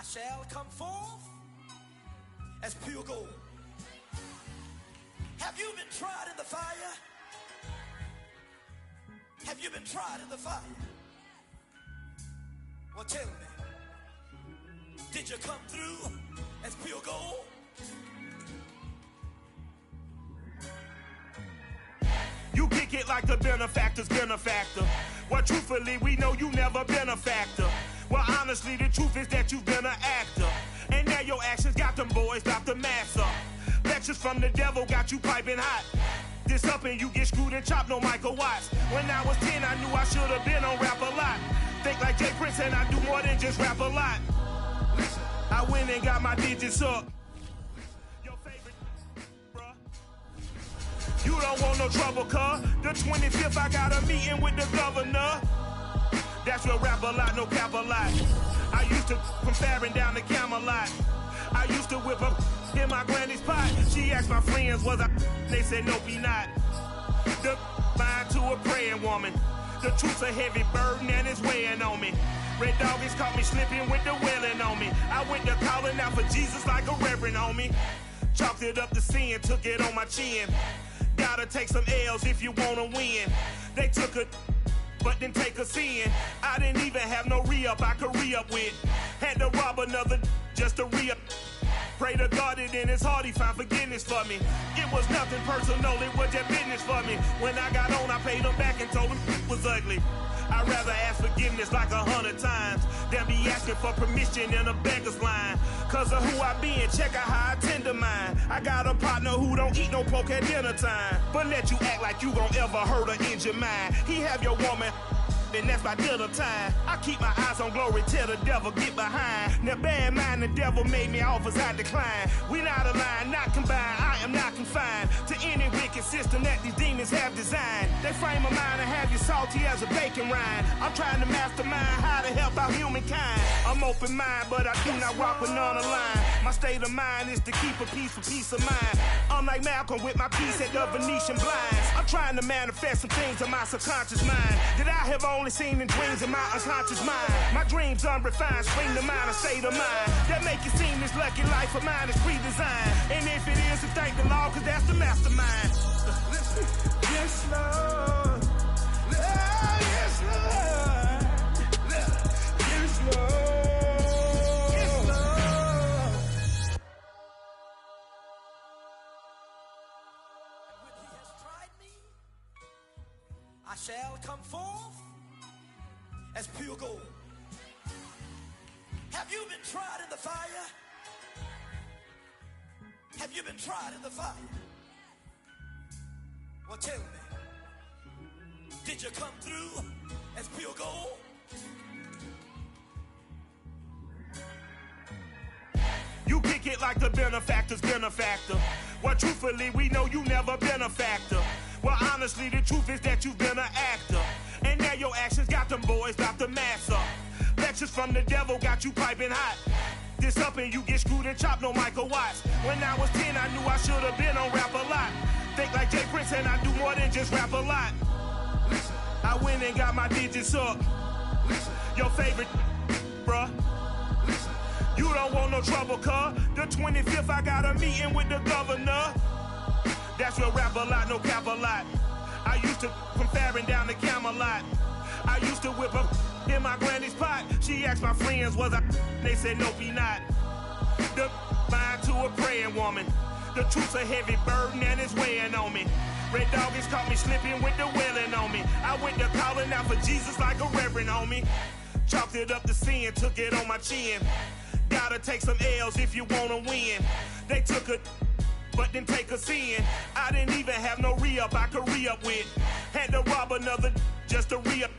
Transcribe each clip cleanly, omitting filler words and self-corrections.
shall come forth as pure gold. Have you been tried in the fire? Have you been tried in the fire? Well, tell me, did you come through as pure gold? You kick it like the benefactor's benefactor. Well, truthfully, we know you never been a factor. Well, honestly, the truth is that you've been an actor. And now your actions got them boys dropped the mask up. Lectures from the devil got you piping hot. This up and you get screwed and chopped, no Michael Watts. When I was 10, I knew I should have been on rap a lot. Think like Jay Prince and I do more than just rap a lot. I went and got my digits up. Your favorite, bruh. You don't want no trouble, cuz. The 25th, I got a meeting with the governor. That's real rap a lot, no cap a lot. I used to from Farron down to Camelot. I used to whip up in my granny's pot. She asked my friends, was I? They said, nope, he not. The line to a praying woman. The truth's a heavy burden and it's weighing on me. Red Doggies caught me slipping with the wailing on me. I went to calling out for Jesus like a reverend on me. Chalked it up to sin, took it on my chin. Gotta take some L's if you wanna win. They took a but didn't take a sin. I didn't even have no re-up I could re-up with. Had to rob another just to re-up. Pray to God that in his heart he found forgiveness for me. It was nothing personal, it was just business for me. When I got on, I paid him back and told him it was ugly. I'd rather ask forgiveness like 100 times than be asking for permission in a beggar's line. Cause of who I be and check out how I tend to mine. I got a partner who don't eat no pork at dinner time, but let you act like you gon' ever hurt or injure mine. He have your woman and that's by dinner time. I keep my eyes on glory till the devil get behind. Now bear in mind the devil made me offers I decline. We not aligned, not combined, I am not confined to any wicked system that these demons have designed. They frame a mind and have you salty as a bacon rind. I'm trying to mastermind how to help out humankind. I'm open mind, but I do not walk with none aligned. My state of mind is to keep a peace for peace of mind. Unlike Malcolm with my piece at the Venetian blinds. I'm trying to manifest some things in my subconscious mind that I have only seen in dreams in my unconscious mind. My dreams unrefined, spring to mind, a state of mind that make it seem this lucky life of mine is pre-designed. And if it is, then thank the Lord, cause that's the mastermind. Yes, Lord. Yes, Lord. Yes, Lord. Yes, Lord. And when he has tried me, I shall come forth as pure gold. Have you been tried in the fire? Have you been tried in the fire? Well, tell me, did you come through as pure gold? You kick it like the benefactor's benefactor. Well, truthfully, we know you never been a factor. Well, honestly, the truth is that you've been an actor. And now your actions got them boys dropped the mask up. Lectures from the devil got you piping hot. This up and you get screwed and chopped, no Michael Watts. When I was 10, I knew I should have been on rap a lot. Think like Jay Prince and I do more than just rap a lot. I went and got my digits up. Your favorite, bruh. You don't want no trouble, cuz. The 25th, I got a meeting with the governor. That's real rap a lot, no cap a lot. I used to from Farron down to Camelot. I used to whip up in my granny's pot. She asked my friends, was I? They said, nope, he not. The line to a praying woman. The truth's a heavy burden and it's weighing on me. Red Doggies caught me slipping with the wailing on me. I went to calling out for Jesus like a reverend on me. Chalked it up to sin, took it on my chin. Gotta take some L's if you wanna win. They took a but didn't take a sin. I didn't even have no re-up I could re-up with. Had to rob another just to re-up.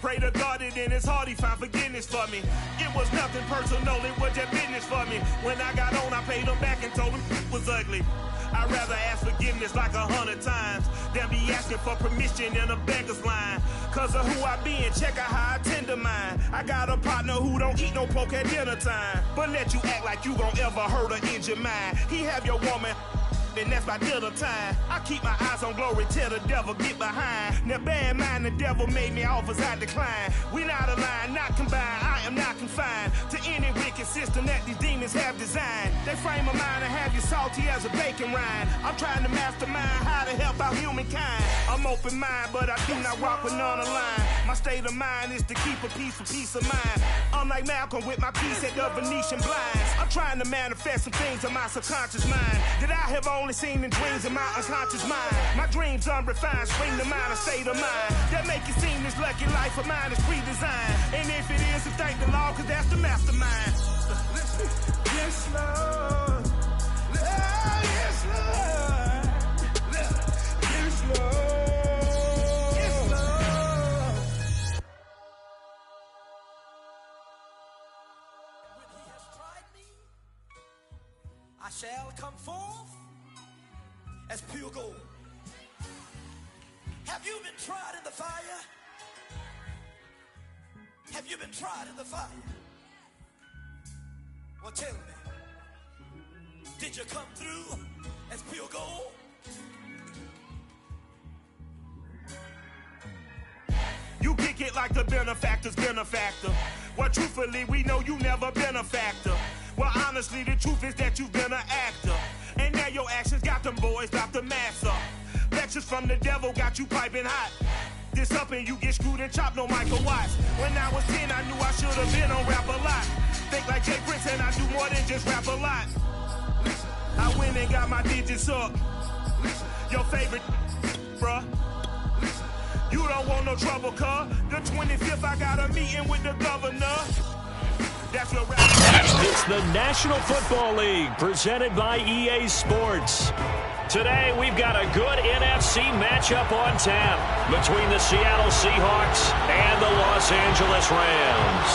Pray to God that in his heart he found forgiveness for me. It was nothing personal, it was just business for me. When I got on, I paid him back and told him it was ugly. I'd rather ask forgiveness like 100 times than be asking for permission in a beggar's line. Cause of who I be and check out how I tend to mine. I got a partner who don't eat no pork at dinner time, but let you act like you gon' ever hurt or injure mine. He have your woman and that's by dinner time. I keep my eyes on glory till the devil get behind. Now bear in mind the devil made me offers I decline. We not aligned, not combined, I am not confined to any wicked system that these demons have designed. They frame a mind and have you salty as a bacon rind. I'm trying to mastermind how to help out humankind. I'm open mind, but I do not rock with none aligned. My state of mind is to keep a peace of mind. I'm like Malcolm with my piece at the Venetian blinds. I'm trying to manifest some things in my subconscious mind that I have only seen in dreams in my unconscious mind. My dreams unrefined, spring to mind, a state of mind that make it seem this lucky life of mine is pre-designed. And if it is, then thank the Lord, cause that's the mastermind. Yes, Lord. Yes, Lord. Yes, Lord. I shall come forth as pure gold. Have you been tried in the fire? Have you been tried in the fire? Well, tell me, did you come through as pure gold? You kick it like the benefactor's benefactor. Well, truthfully, we know you never been a factor. Well, honestly, the truth is that you've been an actor. And now your actions got them boys dropped the mask up. Lectures from the devil got you piping hot. This up and you get screwed and chopped, no Michael Watts. When I was 10, I knew I should have been on rap a lot. Think like Jay Prince and I do more than just rap a lot. I went and got my digits up. Your favorite, bruh. You don't want no trouble, cuz. The 25th, I got a meeting with the governor. That's what rap. It's the National Football League presented by EA Sports. Today, we've got a good NFC matchup on tap between the Seattle Seahawks and the Los Angeles Rams.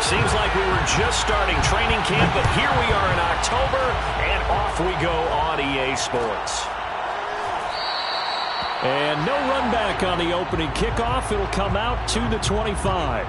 Seems like we were just starting training camp, but here we are in October, and off we go on EA Sports. And no run back on the opening kickoff. It'll come out to the 25.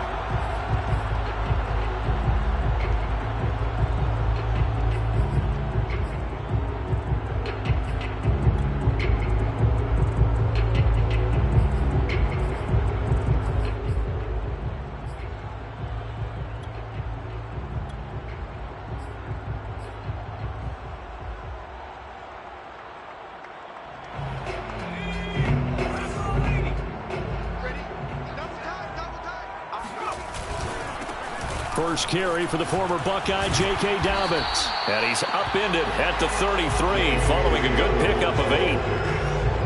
First carry for the former Buckeye, J.K. Dobbins. And he's upended at the 33, following a good pickup of 8.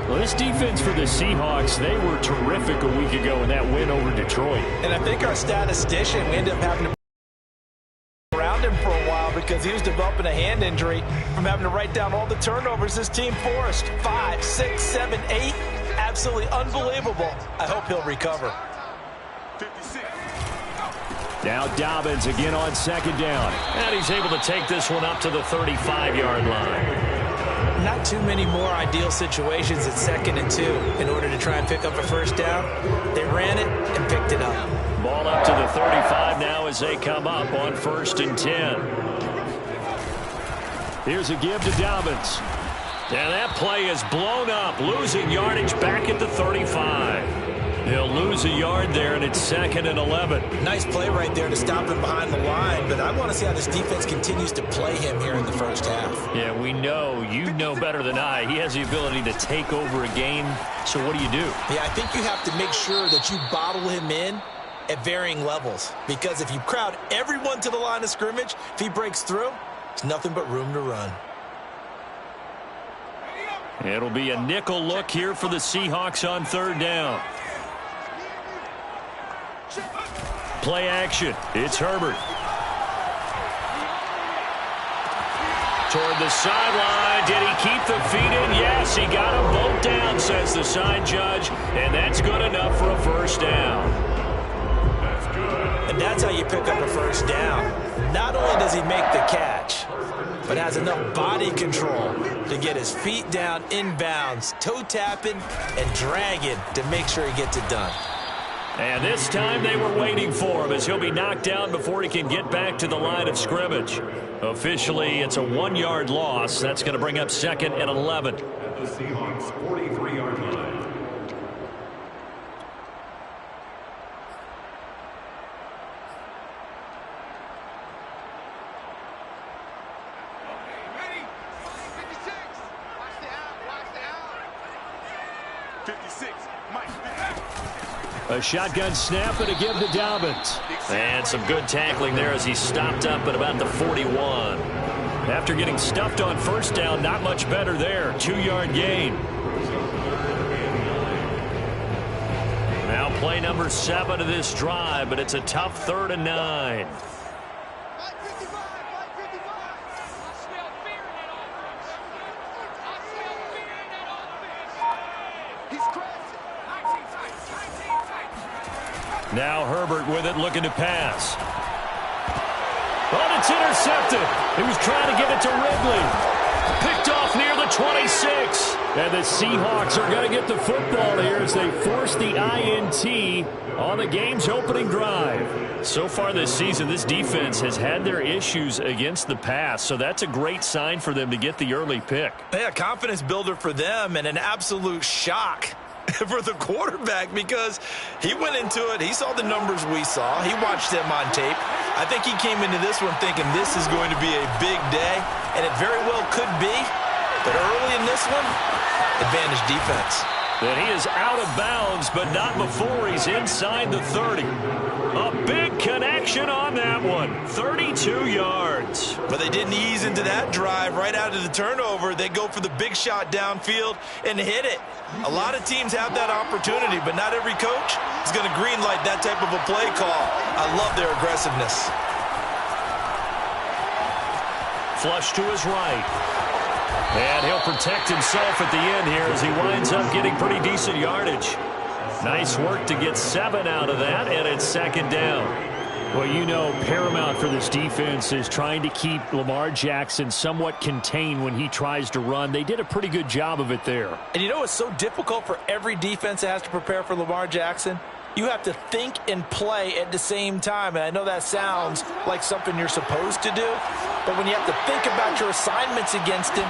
Well, this defense for the Seahawks, they were terrific a week ago in that win over Detroit. And I think our statistician, we ended up having to around him for a while because he was developing a hand injury from having to write down all the turnovers this team forced. 5, 6, 7, 8. Absolutely unbelievable. I hope he'll recover. 56. Now Dobbins again on second down. And he's able to take this one up to the 35-yard line. Not too many more ideal situations at 2nd and 2 in order to try and pick up a first down. They ran it and picked it up. Ball up to the 35 now as they come up on 1st and 10. Here's a give to Dobbins. And that play is blown up, losing yardage back at the 35. He'll lose a yard there, and it's 2nd and 11. Nice play right there to stop him behind the line, but I want to see how this defense continues to play him here in the first half. Yeah, we know. You know better than I. He has the ability to take over a game, so what do you do? Yeah, I think you have to make sure that you bottle him in at varying levels, because if you crowd everyone to the line of scrimmage, if he breaks through, it's nothing but room to run. It'll be a nickel look here for the Seahawks on 3rd down. Play action. It's Herbert. Toward the sideline. Did he keep the feet in? Yes, he got them both down, says the side judge. And that's good enough for a first down. That's good. And that's how you pick up a first down. Not only does he make the catch, but has enough body control to get his feet down inbounds, toe tapping and dragging to make sure he gets it done. And this time they were waiting for him as he'll be knocked down before he can get back to the line of scrimmage. Officially, it's a 1-yard loss. That's going to bring up 2nd and 11. At the Seahawks 43-yard line. A shotgun snap and a give to Dobbins. And some good tackling there as he stopped up at about the 41. After getting stuffed on first down, not much better there. 2-yard gain. Now play number 7 of this drive, but it's a tough 3rd and 9. Now Herbert with it, looking to pass. But it's intercepted. He was trying to give it to Ridley. Picked off near the 26. And the Seahawks are going to get the football here as they force the INT on the game's opening drive. So far this season, this defense has had their issues against the pass, so that's a great sign for them to get the early pick. Yeah, confidence builder for them and an absolute shock for the quarterback because he went into it. He saw the numbers we saw. He watched them on tape. I think he came into this one thinking this is going to be a big day, and it very well could be. But early in this one, advantage defense. And he is out of bounds, but not before he's inside the 30. A big connection on that one. 32 yards. But they didn't ease into that drive right out of the turnover. They go for the big shot downfield and hit it. A lot of teams have that opportunity, but not every coach is going to greenlight that type of a play call. I love their aggressiveness. Flush to his right. And he'll protect himself at the end here as he winds up getting pretty decent yardage. Nice work to get 7 out of that, and it's 2nd down. Well, you know, paramount for this defense is trying to keep Lamar Jackson somewhat contained when he tries to run. They did a pretty good job of it there. And you know it's so difficult for every defense that has to prepare for Lamar Jackson? You have to think and play at the same time. And I know that sounds like something you're supposed to do, but when you have to think about your assignments against him,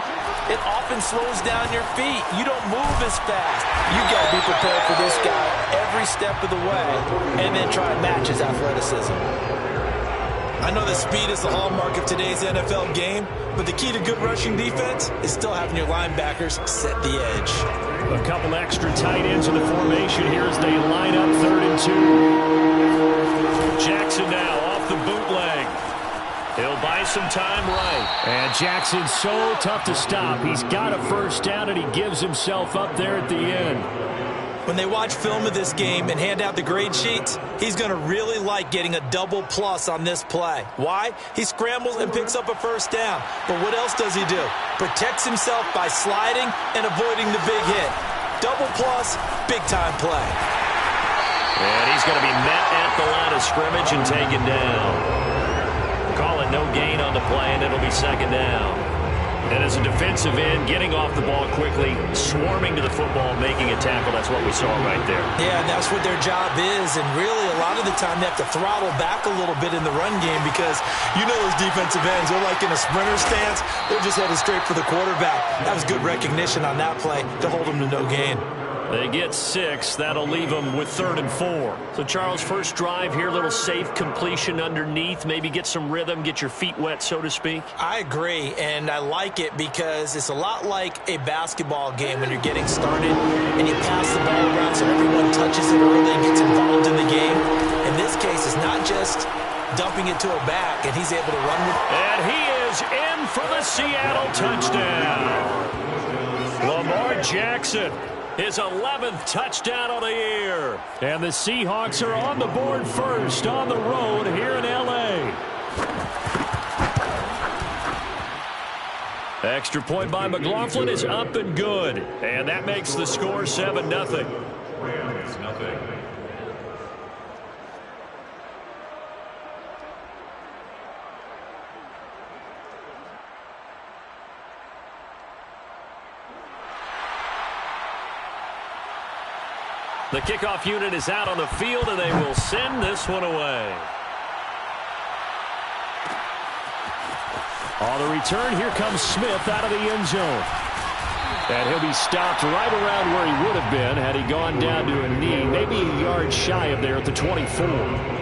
it often slows down your feet. You don't move as fast. You got to be prepared for this guy every step of the way and then try and match his athleticism. I know that speed is the hallmark of today's NFL game, but the key to good rushing defense is still having your linebackers set the edge. A couple extra tight ends in the formation here as they line up 3rd and 2. Jackson now off the bootleg. He'll buy some time right. And Jackson's so tough to stop. He's got a first down, and he gives himself up there at the end. When they watch film of this game and hand out the grade sheets, he's going to really like getting a double plus on this play. Why? He scrambles and picks up a first down. But what else does he do? Protects himself by sliding and avoiding the big hit. Double plus, big-time play. And he's going to be met at the line of scrimmage and taken down. Call it no gain on the play, and it'll be 2nd down. And as a defensive end, getting off the ball quickly, swarming to the football, making a tackle, that's what we saw right there. Yeah, and that's what their job is. And really, a lot of the time, they have to throttle back a little bit in the run game because you know those defensive ends, they're like in a sprinter stance. They're just headed straight for the quarterback. That was good recognition on that play to hold them to no gain. They get 6. That'll leave them with 3rd and 4. So, Charles, first drive here, little safe completion underneath. Maybe get some rhythm, get your feet wet, so to speak. I agree, and I like it because it's a lot like a basketball game when you're getting started and you pass the ball around so everyone touches it early and gets involved in the game. In this case, it's not just dumping it to a back, and he's able to run with it. And he is in for the Seattle touchdown. Lamar Jackson. His 11th touchdown of the year. And the Seahawks are on the board first on the road here in L.A. Extra point by McLaughlin is up and good. And that makes the score 7-0. Rams, nothing. The kickoff unit is out on the field, and they will send this one away. On the return, here comes Smith out of the end zone. And he'll be stopped right around where he would have been had he gone down to a knee, maybe a yard shy of there at the 24.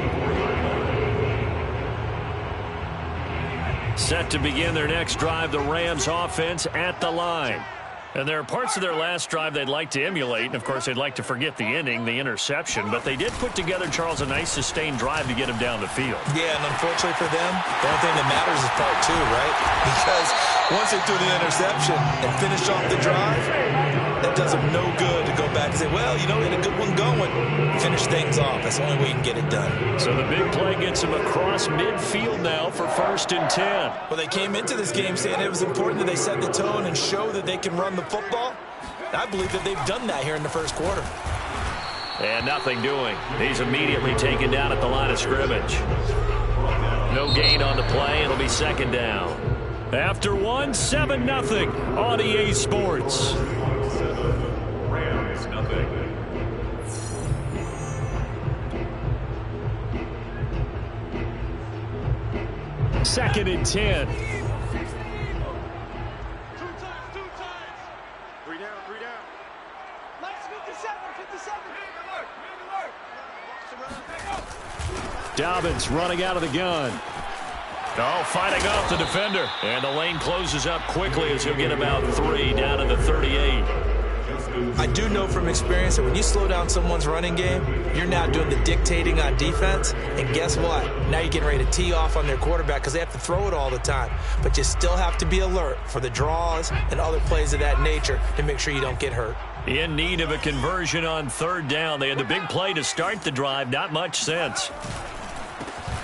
Set to begin their next drive, the Rams offense at the line. And there are parts of their last drive they'd like to emulate. And, of course, they'd like to forget the inning, the interception. But they did put together, Charles, a nice sustained drive to get him down the field. Yeah, and unfortunately for them, the only thing that matters is part two, right? Because once they threw the interception and finished off the drive, that does them no good to go back and say, well, you know, we had a good one going. Finish things off. That's the only way you can get it done. So the big play gets them across midfield now for 1st and 10. Well, they came into this game saying it was important that they set the tone and show that they can run the football. I believe that they've done that here in the first quarter. And nothing doing. He's immediately taken down at the line of scrimmage. No gain on the play. It'll be 2nd down. After 7-0 on EA Sports. Rams, nothing. Second and 10. Dobbins running out of the gun. Oh, fighting off the defender. And the lane closes up quickly as he'll get about 3 down to the 38. I do know from experience that when you slow down someone's running game, you're now doing the dictating on defense. And guess what? Now you're getting ready to tee off on their quarterback because they have to throw it all the time. But you still have to be alert for the draws and other plays of that nature to make sure you don't get hurt. In need of a conversion on 3rd down. They had the big play to start the drive. Not much sense.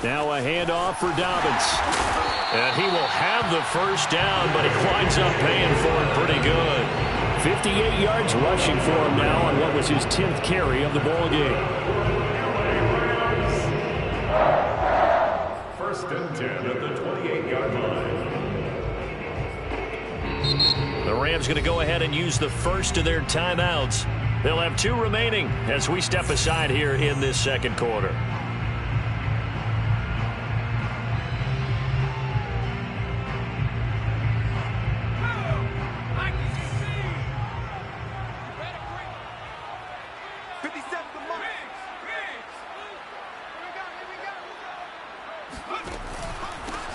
Now a handoff for Dobbins. And he will have the 1st down, but he winds up paying for it pretty good. 58 yards rushing for him now on what was his 10th carry of the ball game. 1st and 10 at the 28-yard line. The Rams going to go ahead and use the first of their timeouts. They'll have 2 remaining as we step aside here in this 2nd quarter.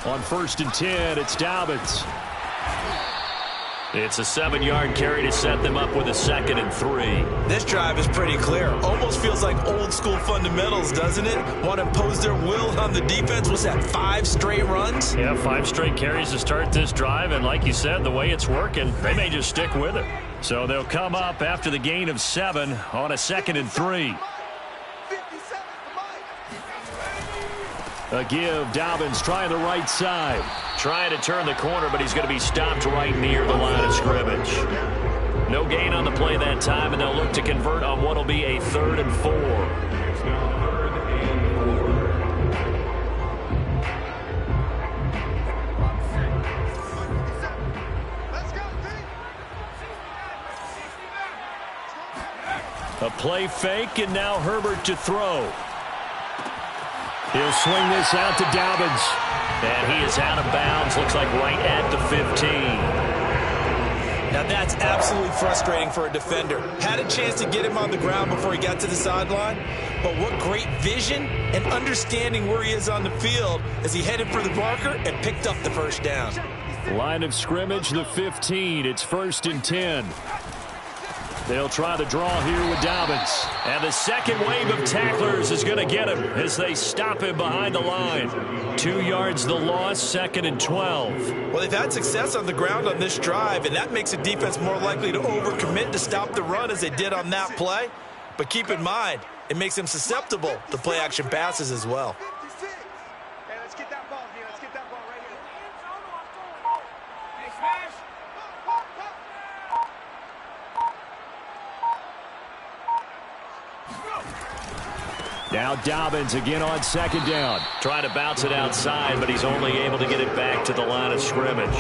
On 1st and 10, it's Dobbins. It's a 7-yard carry to set them up with a 2nd and 3. This drive is pretty clear. Almost feels like old school fundamentals, doesn't it? Want to impose their will on the defense. What's that, 5 straight runs? Yeah, 5 straight carries to start this drive. And like you said, the way it's working, they may just stick with it. So they'll come up after the gain of 7 on a 2nd and 3. A give, Dobbins trying the right side. Trying to turn the corner, but he's going to be stopped right near the line of scrimmage. No gain on the play that time, and they'll look to convert on what will be a 3rd and 4. It's now 3rd and 4. A play fake, and now Herbert to throw. He'll swing this out to Dobbins. And he is out of bounds, looks like right at the 15. Now that's absolutely frustrating for a defender. Had a chance to get him on the ground before he got to the sideline, but what great vision and understanding where he is on the field as he headed for the marker and picked up the 1st down. Line of scrimmage, the 15. It's 1st and 10. They'll try the draw here with Dobbins. And the second wave of tacklers is going to get him as they stop him behind the line. 2 yards the loss, 2nd and 12. Well, they've had success on the ground on this drive, and that makes a defense more likely to overcommit to stop the run as they did on that play. But keep in mind, it makes them susceptible to play-action passes as well. Now Dobbins again on 2nd down. Trying to bounce it outside, but he's only able to get it back to the line of scrimmage.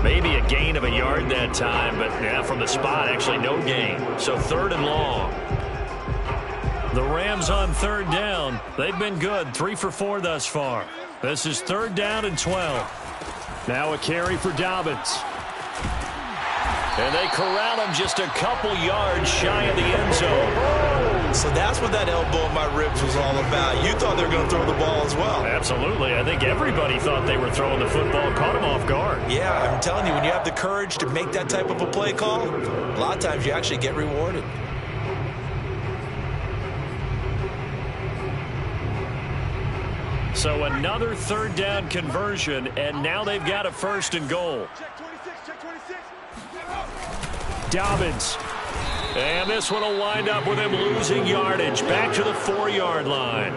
Maybe a gain of a yard that time, but yeah, from the spot, actually no gain. So 3rd and long. The Rams on 3rd down. They've been good, 3 for 4 thus far. This is 3rd down and 12. Now a carry for Dobbins. And they corral him just a couple yards shy of the end zone. So that's what that elbow in my ribs was all about. You thought they were going to throw the ball as well. Absolutely. I think everybody thought they were throwing the football, caught him off guard. Yeah, I'm telling you, when you have the courage to make that type of a play call, a lot of times you actually get rewarded. So another 3rd down conversion, and now they've got a 1st and goal. Dobbins. And this one will wind up with him losing yardage back to the 4-yard line.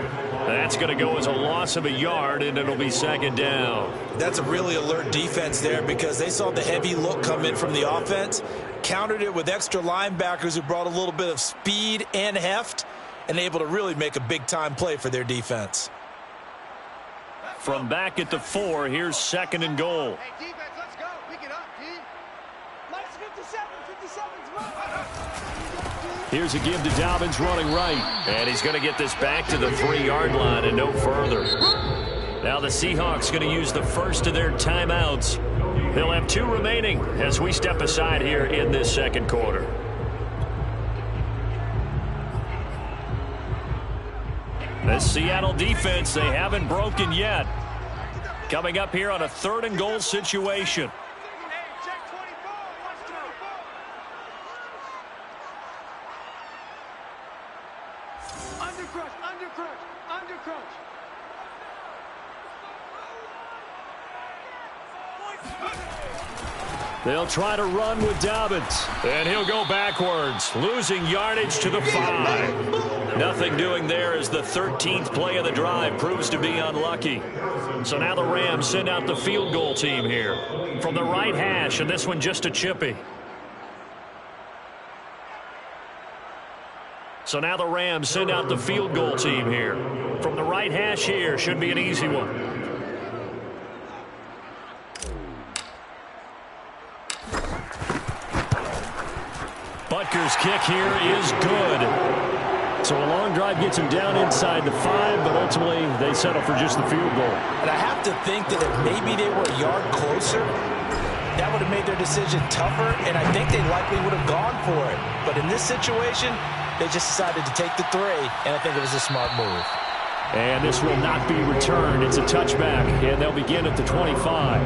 That's going to go as a loss of a yard, and it'll be 2nd down. That's a really alert defense there because they saw the heavy look come in from the offense, countered it with extra linebackers who brought a little bit of speed and heft, and able to really make a big-time play for their defense. From back at the 4, here's 2nd and goal. Hey, defense, let's go. Pick it up, D. Minus 57, 57's mine. Here's a give to Dobbins running right. And he's going to get this back to the 3-yard line and no further. Now the Seahawks going to use the first of their timeouts. They'll have 2 remaining as we step aside here in this 2nd quarter. This Seattle defense, they haven't broken yet. Coming up here on a 3rd and goal situation. They'll try to run with Dobbins. And he'll go backwards, losing yardage to the 5. Nothing doing there as the 13th play of the drive proves to be unlucky. So now the Rams send out the field goal team here. From the right hash, and this one just a chippy. So now the Rams send out the field goal team here. From the right hash here, should be an easy one. Butker's kick here is good. So a long drive gets him down inside the 5, but ultimately they settle for just the field goal. And I have to think that if maybe they were a yard closer, that would have made their decision tougher, and I think they likely would have gone for it. But in this situation, they just decided to take the 3, and I think it was a smart move. And this will not be returned. It's a touchback, and they'll begin at the 25.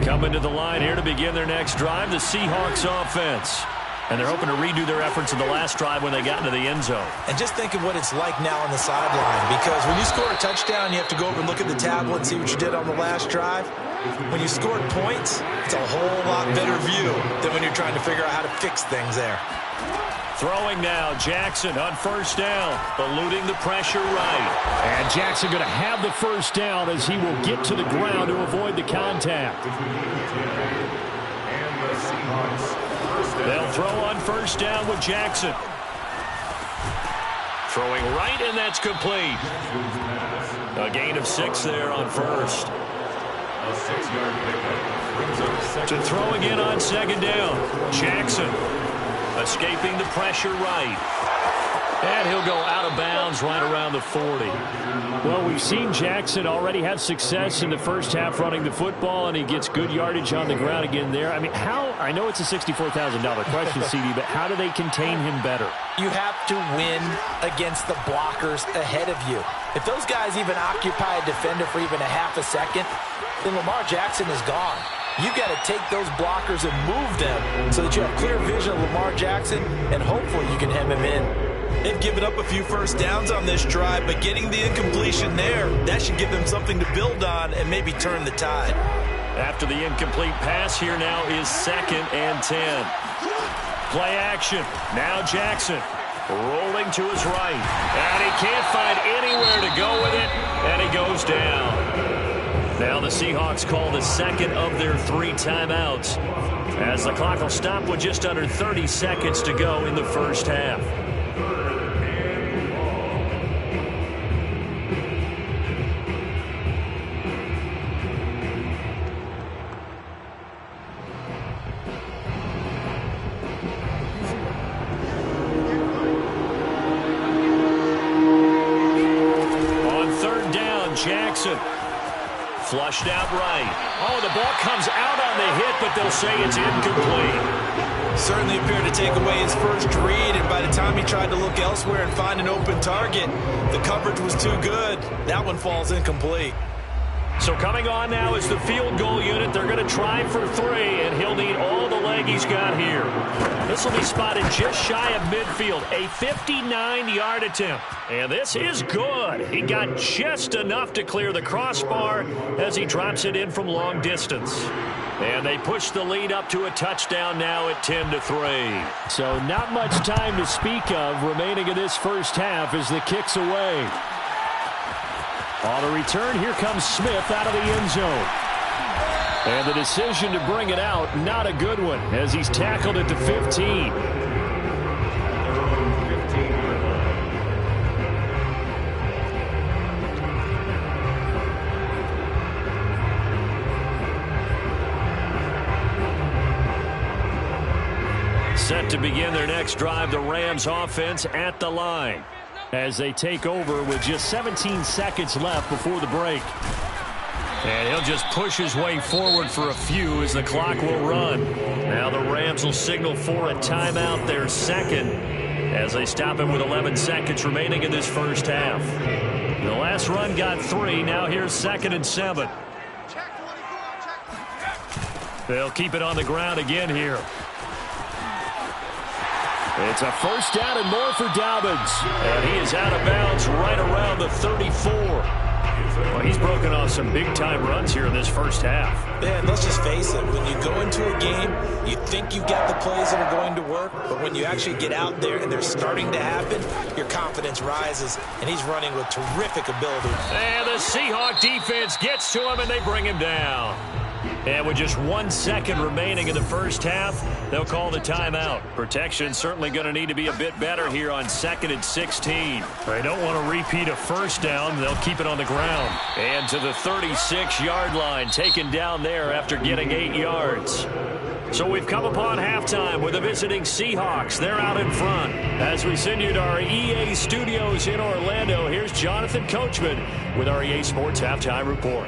Coming to the line here to begin their next drive, the Seahawks offense. And they're hoping to redo their efforts in the last drive when they got into the end zone. And just think of what it's like now on the sideline, because when you score a touchdown, you have to go over and look at the tablet and see what you did on the last drive. When you scored points, it's a whole lot better view than when you're trying to figure out how to fix things there. Throwing now, Jackson on 1st down, eluding the pressure right. And Jackson going to have the 1st down as he will get to the ground to avoid the contact. And the Seahawks. They'll throw on 1st down with Jackson. Throwing right, and that's complete. A gain of 6 there on 1st. A 6-yard pickup brings up 2nd. To throw again on 2nd down, Jackson. Escaping the pressure right. And he'll go out of bounds right around the 40. Well, we've seen Jackson already have success in the first half running the football, and he gets good yardage on the ground again there. I mean, I know it's a $64,000 question, CD, but how do they contain him better? You have to win against the blockers ahead of you. If those guys even occupy a defender for even a half a second, then Lamar Jackson is gone. You've got to take those blockers and move them so that you have clear vision of Lamar Jackson, and hopefully you can hem him in. They've given up a few 1st downs on this drive, but getting the incompletion there, that should give them something to build on and maybe turn the tide. After the incomplete pass, here now is 2nd and 10. Play action. Now Jackson rolling to his right. And he can't find anywhere to go with it, and he goes down. Now the Seahawks call the second of their 3 timeouts, as the clock will stop with just under 30 seconds to go in the first half. Jackson. Flushed out right. Oh, the ball comes out on the hit, but they'll say it's incomplete. Certainly appeared to take away his first read, and by the time he tried to look elsewhere and find an open target, the coverage was too good. That one falls incomplete. So coming on now is the field goal unit. They're going to try for 3, and he'll need all the leg he's got here. This will be spotted just shy of midfield, a 59-yard attempt. And this is good. He got just enough to clear the crossbar as he drops it in from long distance. And they push the lead up to a touchdown now at 10-3. So not much time to speak of remaining in this first half as the kick's away. On the return, here comes Smith out of the end zone. And the decision to bring it out, not a good one, as he's tackled at the 15. Set to begin their next drive, the Rams offense at the line, as they take over with just 17 seconds left before the break. And he'll just push his way forward for a few as the clock will run. Now the Rams will signal for a timeout, their second, as they stop him with 11 seconds remaining in this first half. The last run got 3. Now here's 2nd and 7. They'll keep it on the ground again here. It's a first down and more for Dobbins. And he is out of bounds right around the 34. Well, he's broken off some big-time runs here in this first half. Yeah, and let's just face it. When you go into a game, you think you've got the plays that are going to work, but when you actually get out there and they're starting to happen, your confidence rises, and he's running with terrific ability. And the Seahawk defense gets to him, and they bring him down. And with just 1 second remaining in the first half, they'll call the timeout. Protection certainly going to need to be a bit better here on 2nd and 16. They don't want to repeat a first down. They'll keep it on the ground. And to the 36-yard line, taken down there after getting 8 yards. So we've come upon halftime with the visiting Seahawks. They're out in front. As we send you to our EA studios in Orlando, here's Jonathan Coachman with our EA Sports Halftime Report.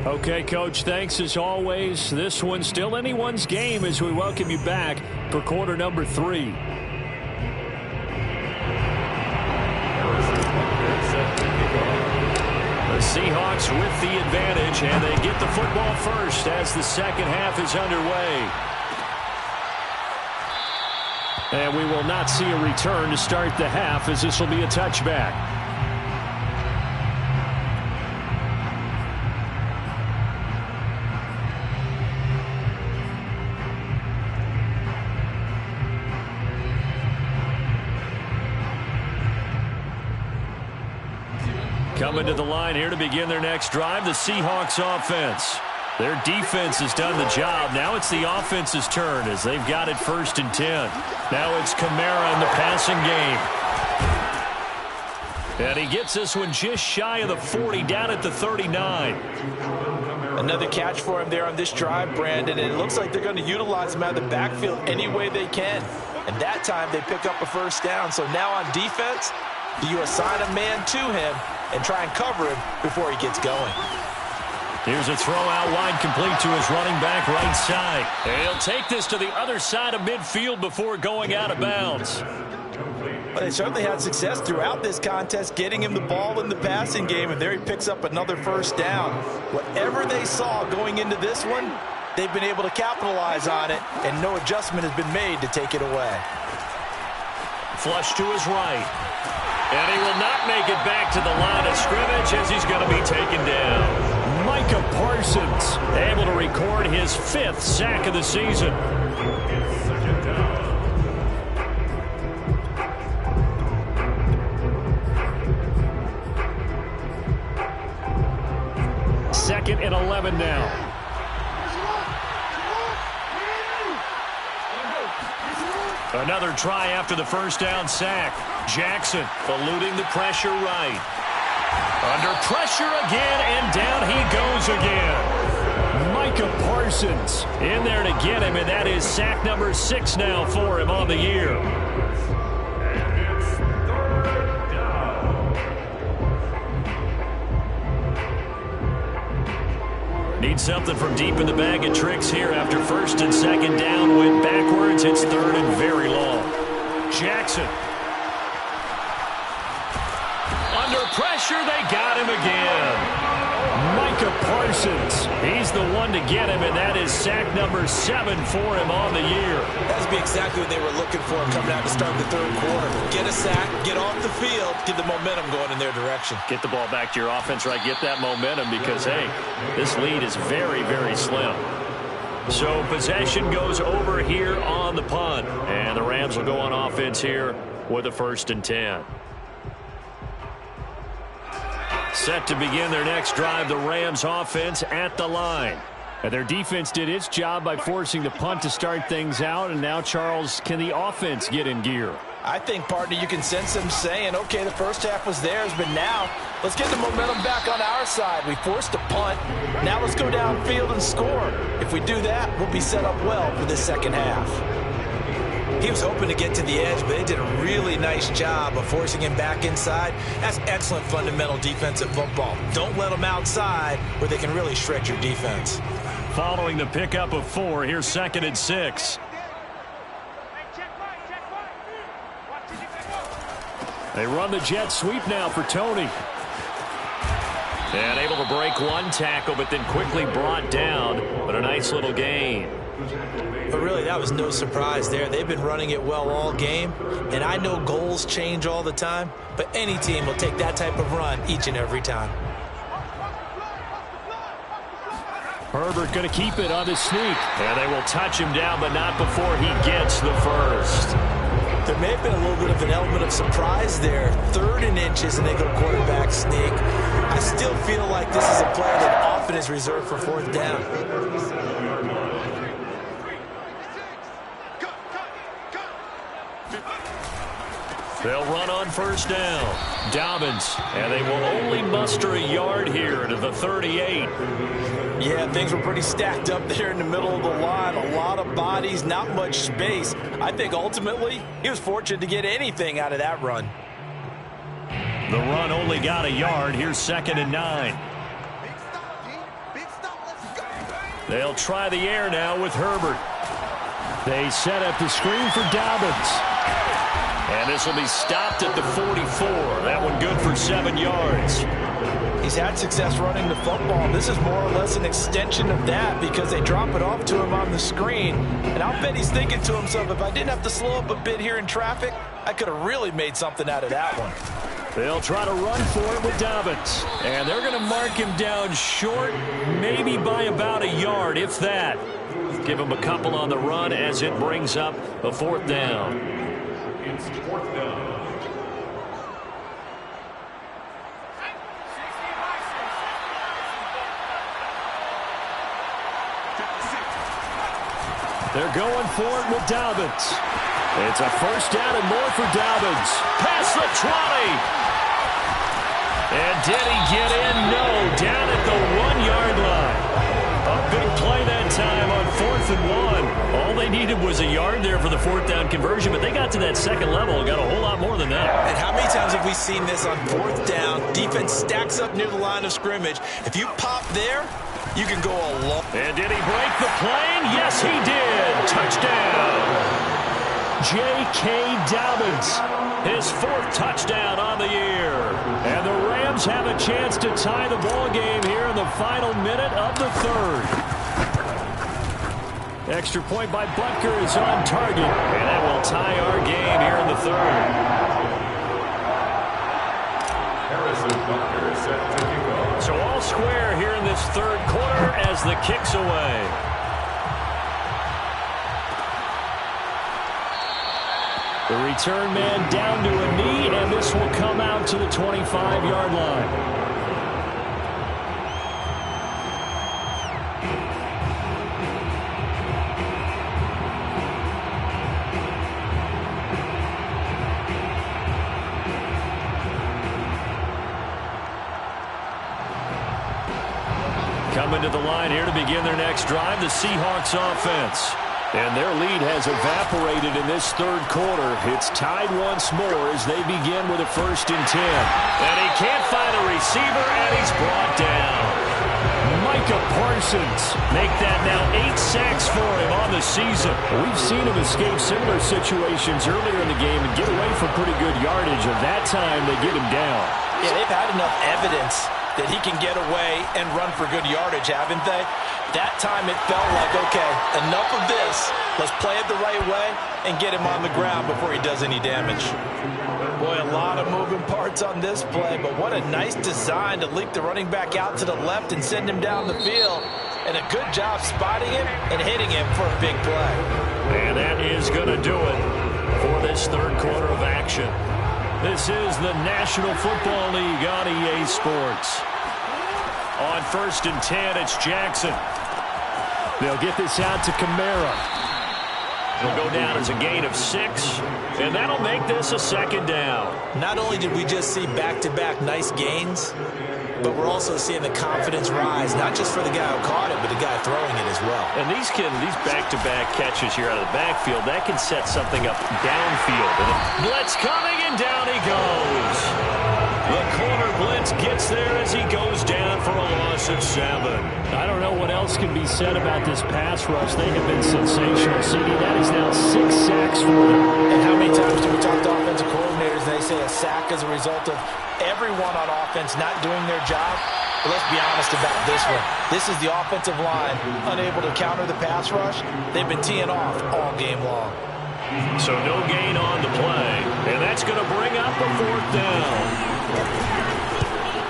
Okay, Coach, thanks as always. This one's still anyone's game as we welcome you back for quarter number 3. The Seahawks with the advantage, and they get the football first as the second half is underway. And we will not see a return to start the half, as this will be a touchback. Coming to the line here to begin their next drive, the Seahawks offense. Their defense has done the job. Now it's the offense's turn as they've got it 1st and 10. Now it's Kamara in the passing game. And he gets this one just shy of the 40, down at the 39. Another catch for him there on this drive, Brandon, and it looks like they're going to utilize him out of the backfield any way they can. And that time they pick up a first down. So now on defense, do you assign a man to him and try and cover him before he gets going? Here's a throw out wide, complete to his running back right side. And he'll take this to the other side of midfield before going out of bounds. Well, they certainly had success throughout this contest getting him the ball in the passing game, and there he picks up another first down. Whatever they saw going into this one, they've been able to capitalize on it, and no adjustment has been made to take it away. Flush to his right. And he will not make it back to the line of scrimmage as he's going to be taken down. Micah Parsons able to record his 5th sack of the season. 2nd and 11 now. Another try after the first down sack. Jackson eluding the pressure right. Under pressure again, and down he goes again. Micah Parsons in there to get him, and that is sack number 6 now for him on the year. Need something from deep in the bag of tricks here after 1st and 2nd down. Went backwards. It's 3rd and very long. Jackson. Under pressure, they got him again. Micah Parsons. He's the one to get him, and that is sack number 7 for him on the year. That's be exactly what they were looking for coming out to start the 3rd quarter. Get a sack, get off the field, get the momentum going in their direction. Get the ball back to your offense, right? Get that momentum because, hey, this lead is very, very slim. So possession goes over here on the punt, and the Rams will go on offense here with a 1st and 10. Set to begin their next drive, the Rams offense at the line. And their defense did its job by forcing the punt to start things out. And now, Charles, can the offense get in gear? I think, partner, you can sense them saying, okay, the first half was theirs, but now let's get the momentum back on our side. We forced a punt. Now let's go downfield and score. If we do that, we'll be set up well for the second half. He was hoping to get to the edge, but they did a really nice job of forcing him back inside. That's excellent fundamental defensive football. Don't let them outside where they can really shred your defense. Following the pickup of 4, here's 2nd and 6. They run the jet sweep now for Tony. And able to break one tackle, but then quickly brought down. But a nice little gain. But really, that was no surprise there. They've been running it well all game. And I know goals change all the time, but any team will take that type of run each and every time. Herbert going to keep it on the sneak. And they will touch him down, but not before he gets the first. There may have been a little bit of an element of surprise there. 3rd and inches, and they go quarterback sneak. I still feel like this is a play that often is reserved for 4th down. They'll run on 1st down. Dobbins, and they will only muster a yard here to the 38. Yeah, things were pretty stacked up there in the middle of the line. A lot of bodies, not much space. I think ultimately he was fortunate to get anything out of that run. The run only got a yard. Here's 2nd and 9. They'll try the air now with Herbert. They set up the screen for Dobbins. And this will be stopped at the 44. That one good for 7 yards. He's had success running the football. This is more or less an extension of that because they drop it off to him on the screen. And I'll bet he's thinking to himself, if I didn't have to slow up a bit here in traffic, I could have really made something out of that one. They'll try to run for it with Dobbins. And they're going to mark him down short, maybe by about a yard, if that. Give him a couple on the run as it brings up a 4th down. It's 4th down. They're going for it with Dobbins. It's a 1st down and more for Dobbins. Past the 20. And did he get in? No. Down at the 1-yard line. A big play that time on 4th and 1. All they needed was a yard there for the 4th down conversion, but they got to that 2nd level and got a whole lot more than that. And how many times have we seen this on 4th down? Defense stacks up near the line of scrimmage. If you pop there, you can go a long. And did he break the plane? Yes, he did. Touchdown. J.K. Dobbins, his 4th touchdown on the year. And the Rams have a chance to tie the ball game here in the final minute of the 3rd. Extra point by Butker is on target. And that will tie our game here in the 3rd. Harrison Butker set to kick off. So all square here in this 3rd quarter as the kick's away. The return man down to a knee, and this will come out to the 25-yard line. begin their next drive, the Seahawks offense. And their lead has evaporated in this third quarter. It's tied once more as they begin with a 1st and 10. And he can't find a receiver, and he's brought down. Micah Parsons make that now 8 sacks for him on the season. We've seen him escape similar situations earlier in the game and get away from pretty good yardage, and that time they get him down. Yeah, they've had enough evidence that he can get away and run for good yardage, haven't they? That time it felt like, okay, enough of this. Let's play it the right way and get him on the ground before he does any damage. Boy, a lot of moving parts on this play, but what a nice design to leak the running back out to the left and send him down the field. And a good job spotting him and hitting him for a big play. And that is going to do it for this third quarter of action. This is the National Football League on EA Sports. On 1st and 10, it's Jackson. They'll get this out to Kamara. He'll go down as a gain of 6, and that'll make this a 2nd down. Not only did we just see back-to-back nice gains, but we're also seeing the confidence rise, not just for the guy who caught it, but the guy throwing it as well. And these back-to-back catches here out of the backfield, that can set something up downfield. And the blitz coming, and down he goes. The corner blitz gets there as he goes down for a loss of 7. I don't know what else can be said about this pass rush. They have been sensational. CD, that is now 6 sacks for them. And how many times do we talk to offensive coordinators and they say a sack is a result of everyone on offense not doing their job? But let's be honest about this one. This is the offensive line unable to counter the pass rush. They've been teeing off all game long. So no gain on the play, and that's going to bring up a 4th down.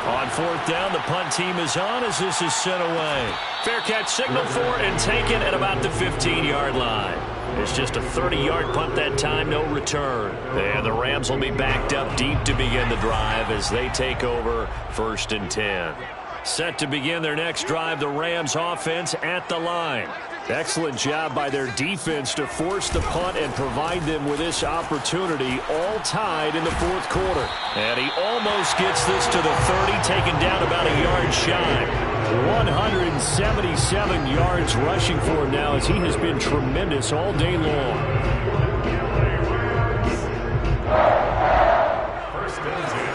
On 4th down, the punt team is on as this is sent away. Fair catch signal for and taken at about the 15-yard line. It's just a 30-yard punt that time, no return. And the Rams will be backed up deep to begin the drive as they take over 1st and 10. Set to begin their next drive, the Rams offense at the line. Excellent job by their defense to force the punt and provide them with this opportunity, all tied in the 4th quarter. And he almost gets this to the 30, taken down about a yard shy. 177 yards rushing for him now as he has been tremendous all day long. 1st and 10.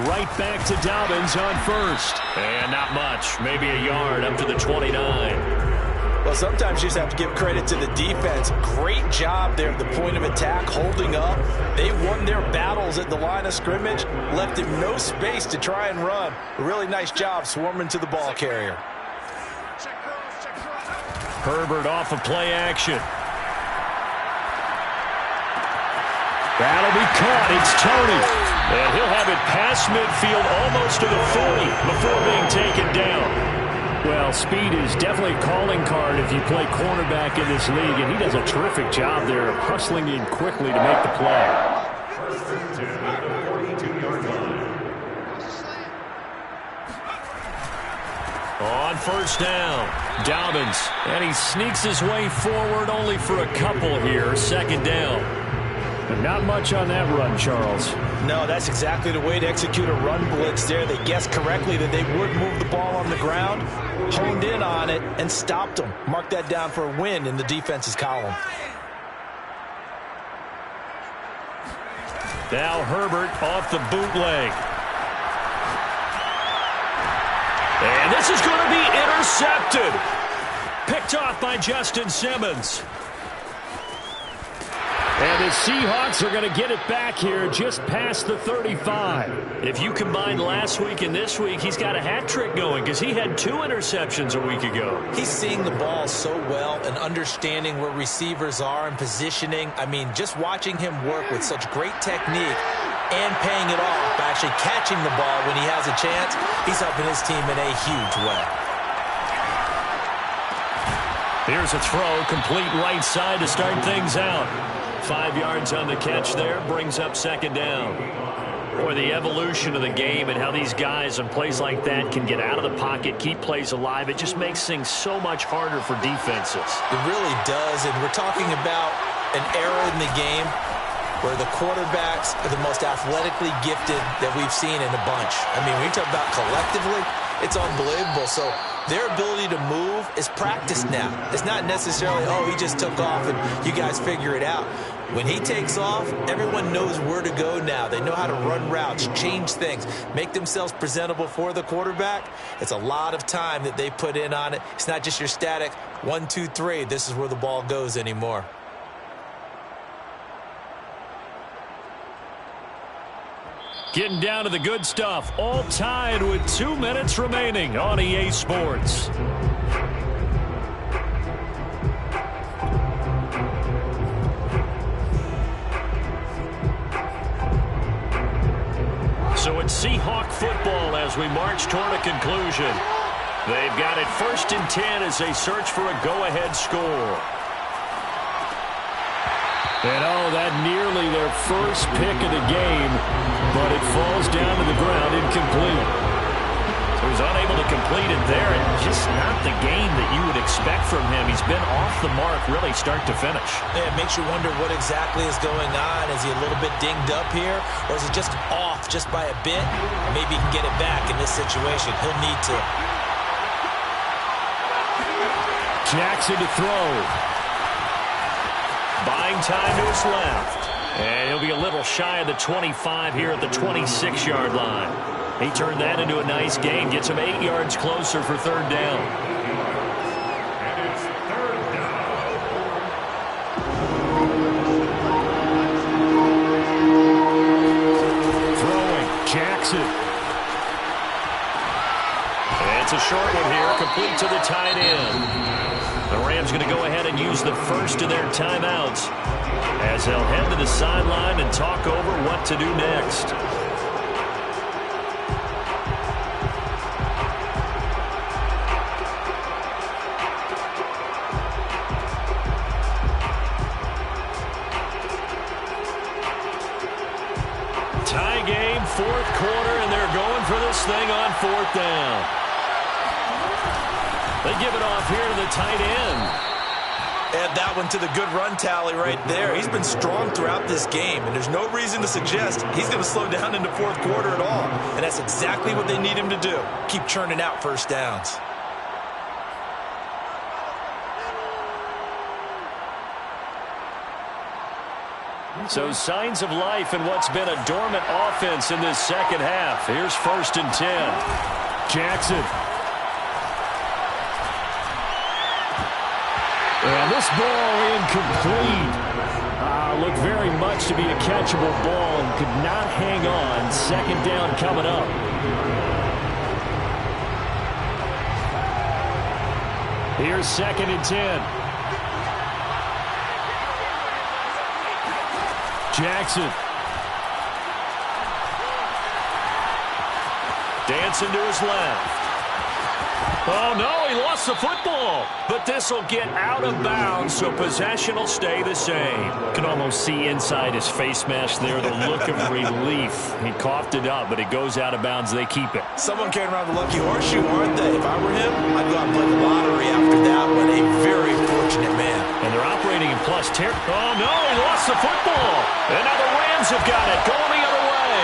Right back to Dobbins on 1st. And not much, maybe a yard up to the 29. Well, sometimes you just have to give credit to the defense. Great job there at the point of attack, holding up. They won their battles at the line of scrimmage, left him no space to try and run. A really nice job swarming to the ball carrier. Herbert off of play action. That'll be caught. It's Tony. And he'll have it past midfield almost to the 40 before being taken down. Well, speed is definitely a calling card if you play cornerback in this league, and he does a terrific job there of hustling in quickly to make the play. 1st and 10 at the 42-yard line. On 1st down, Dobbins. And he sneaks his way forward only for a couple here. 2nd down. But not much on that run, Charles. No, that's exactly the way to execute a run blitz there. They guessed correctly that they would move the ball on the ground, honed in on it, and stopped them. Mark that down for a win in the defense's column. Now Herbert off the bootleg. And this is going to be intercepted. Picked off by Justin Simmons. And the Seahawks are going to get it back here just past the 35. If you combine last week and this week, he's got a hat trick going because he had 2 interceptions a week ago. He's seeing the ball so well and understanding where receivers are and positioning. I mean, just watching him work with such great technique and paying it off by actually catching the ball when he has a chance, he's helping his team in a huge way. Here's a throw, complete right side to start things out. 5 yards on the catch there, brings up 2nd down. Boy, the evolution of the game and how these guys in plays like that can get out of the pocket, keep plays alive, it just makes things so much harder for defenses. It really does, and we're talking about an era in the game where the quarterbacks are the most athletically gifted that we've seen in a bunch. I mean, when you talk about collectively, it's unbelievable. So their ability to move is practiced now. It's not necessarily, oh, he just took off and you guys figure it out. When he takes off, everyone knows where to go now. They know how to run routes, change things, make themselves presentable for the quarterback. It's a lot of time that they put in on it. It's not just your static 1, 2, 3. This is where the ball goes anymore. Getting down to the good stuff, all tied with 2 minutes remaining on EA Sports. So it's Seahawk football as we march toward a conclusion. They've got it 1st and 10 as they search for a go-ahead score. And that nearly their first pick of the game, but it falls down to the ground incomplete. So he's unable to complete it there, and just not the game that you would expect from him. He's been off the mark really start to finish. Yeah, it makes you wonder what exactly is going on. Is he a little bit dinged up here, or is he just off just by a bit? Maybe he can get it back in this situation. He'll need to. Jackson to throw. Buying time to his left. And he'll be a little shy of the 25 here at the 26-yard line. He turned that into a nice gain. Gets him 8 yards closer for 3rd down. And it's 3rd down. Throwing. Jackson. And it's a short one here. Complete to the tight end. The Rams going to go ahead and use the first of their timeouts as they'll head to the sideline and talk over what to do next. Tie game, 4th quarter, and they're going for this thing on 4th down. They give it off here to the tight end. Add that one to the good run tally right there. He's been strong throughout this game, and there's no reason to suggest he's going to slow down in the 4th quarter at all. And that's exactly what they need him to do. Keep churning out 1st downs. So signs of life in what's been a dormant offense in this 2nd half. Here's 1st and 10. Jackson. And this ball incomplete. Looked very much to be a catchable ball and could not hang on. 2nd down coming up. Here's 2nd and 10. Jackson. Dancing to his left. Oh, no, he lost the football. But this will get out of bounds, so possession will stay the same. Can almost see inside his face mask there the look of relief. He coughed it up, but it goes out of bounds. They keep it. Someone carrying around the lucky horseshoe, aren't they? If I were him, I'd go out and play the lottery after that one. A very fortunate man. And they're operating in plus territory. Oh, no, he lost the football. And now the Rams have got it, going the other way.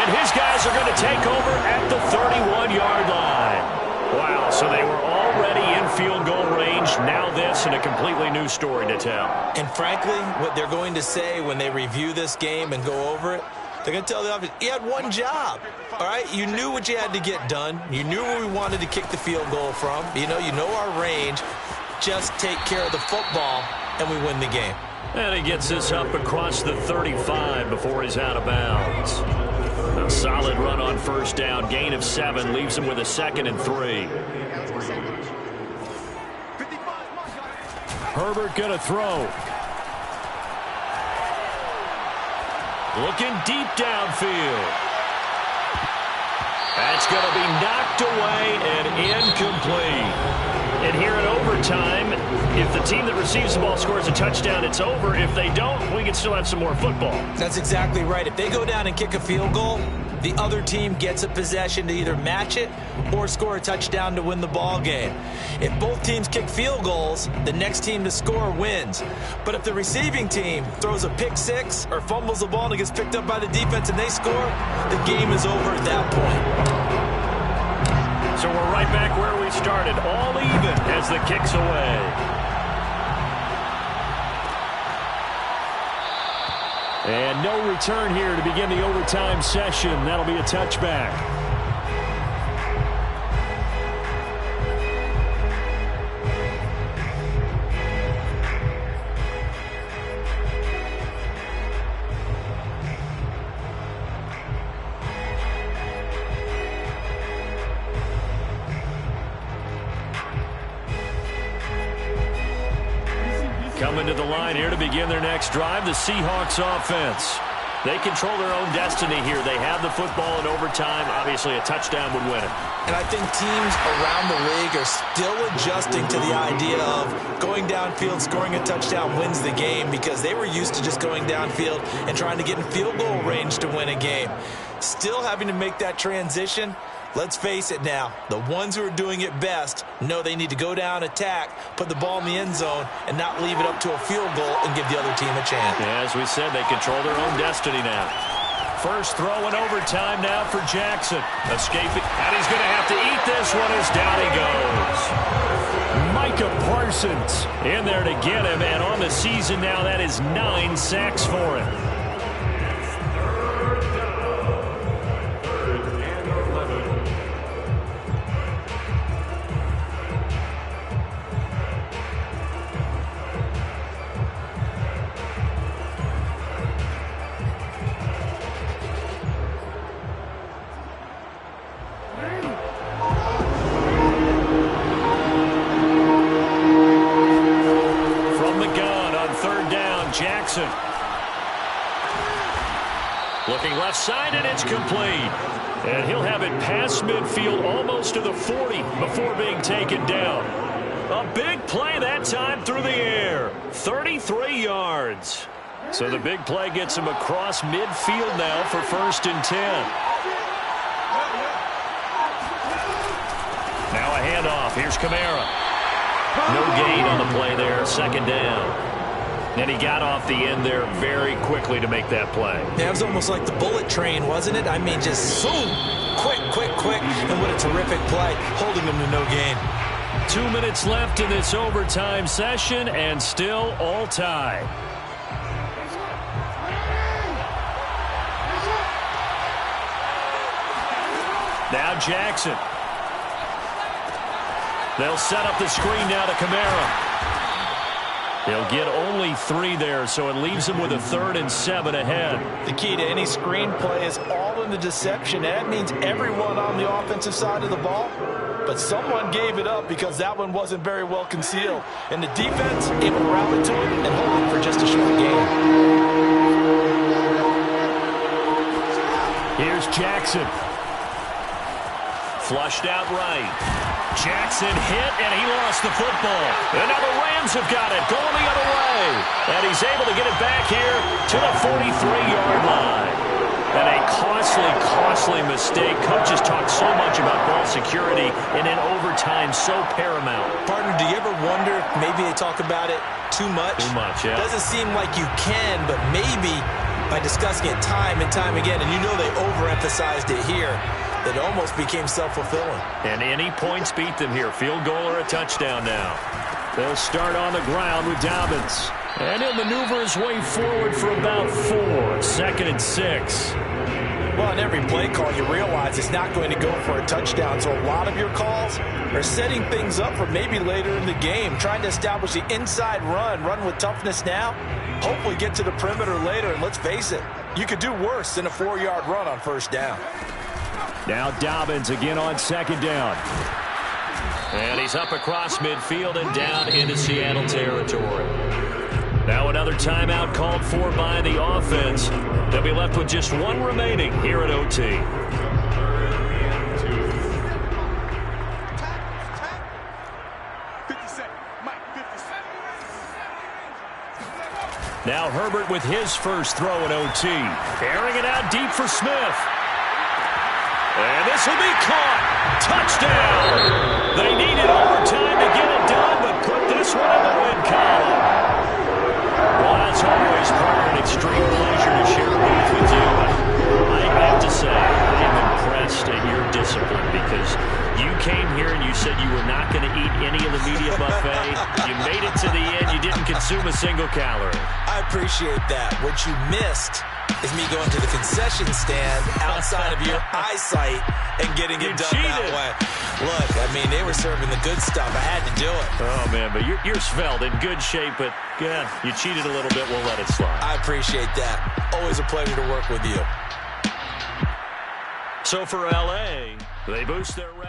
And his guys are going to take over at the 31-yard line. Wow, so they were already in field goal range. Now this and a completely new story to tell. And frankly, what they're going to say when they review this game and go over it, they're going to tell the offense, he had one job, all right? You knew what you had to get done. You knew where we wanted to kick the field goal from. You know our range. Just take care of the football, and we win the game. And he gets this up across the 35 before he's out of bounds. A solid run on 1st down. Gain of 7 leaves him with a 2nd and 3. Herbert going to throw. Looking deep downfield. That's going to be knocked away and incomplete. And here in overtime, if the team that receives the ball scores a touchdown, it's over. If they don't, we can still have some more football. That's exactly right. If they go down and kick a field goal, the other team gets a possession to either match it or score a touchdown to win the ball game. If both teams kick field goals, the next team to score wins. But if the receiving team throws a pick six or fumbles the ball and it gets picked up by the defense and they score, the game is over at that point. So we're right back where we started, all even as the kick's away. And no return here to begin the overtime session. That'll be a touchback. Coming to the line here to begin their next drive, the Seahawks offense. They control their own destiny here. They have the football in overtime. Obviously, a touchdown would win it. And I think teams around the league are still adjusting to the idea of going downfield, scoring a touchdown wins the game, because they were used to just going downfield and trying to get in field goal range to win a game. Still having to make that transition. Let's face it now, the ones who are doing it best know they need to go down, attack, put the ball in the end zone, and not leave it up to a field goal and give the other team a chance. Yeah, as we said, they control their own destiny now. First throw in overtime now for Jackson. Escaping, and he's going to have to eat this one as down he goes. Micah Parsons in there to get him, and on the season now, that is 9 sacks for him. Jackson. Looking left side, and it's complete. And he'll have it past midfield almost to the 40 before being taken down. A big play that time through the air. 33 yards. So the big play gets him across midfield now for 1st and 10. Now a handoff. Here's Kamara. No gain on the play there. 2nd down. And he got off the end there very quickly to make that play. Yeah, it was almost like the bullet train, wasn't it? I mean, just so quick. And what a terrific play, holding him to no gain. 2 minutes left in this overtime session, and still all tied. Now Jackson. They'll set up the screen now to Kamara. They'll get only 3 there, so it leaves them with a 3rd and 7 ahead. The key to any screenplay is all in the deception. That means everyone on the offensive side of the ball, but someone gave it up because that one wasn't very well concealed. And the defense able to rally to it and hold it for just a short gain. Here's Jackson. Flushed out right. Jackson hit, and he lost the football. And now the Rams have got it, going the other way. And he's able to get it back here to the 43-yard line. And a costly mistake. Coaches talk so much about ball security, and in overtime, so paramount. Partner, do you ever wonder, maybe they talk about it too much? Too much, yeah. Doesn't seem like you can, but maybe by discussing it time and time again, and you know they overemphasized it here, it almost became self-fulfilling. And any points beat them here. Field goal or a touchdown now. They'll start on the ground with Dobbins. And he'll maneuver his way forward for about 4. 2nd and 6. Well, in every play call, you realize it's not going to go for a touchdown. So a lot of your calls are setting things up for maybe later in the game, trying to establish the inside run with toughness now, hopefully get to the perimeter later. And let's face it, you could do worse than a 4-yard run on 1st down. Now Dobbins again on 2nd down. And he's up across midfield and down into Seattle territory. Now another timeout called for by the offense. They'll be left with just 1 remaining here at OT. Now Herbert with his first throw in OT. Airing it out deep for Smith. And this will be caught. Touchdown. They needed overtime to get it done, but put this one in the win column. Well, as always, Porter, an extreme pleasure to share a booth with you. I have to say, I am impressed at your discipline because you came here and you said you were not going to eat any of the media buffet. You made it to the end. You didn't consume a single calorie. I appreciate that. What you missed is me going to the concession stand outside of your eyesight and getting it done that way. Look, I mean, they were serving the good stuff. I had to do it. Oh, man, but you're svelte, in good shape, but, yeah, you cheated a little bit. We'll let it slide. I appreciate that. Always a pleasure to work with you. So for L.A., they boost their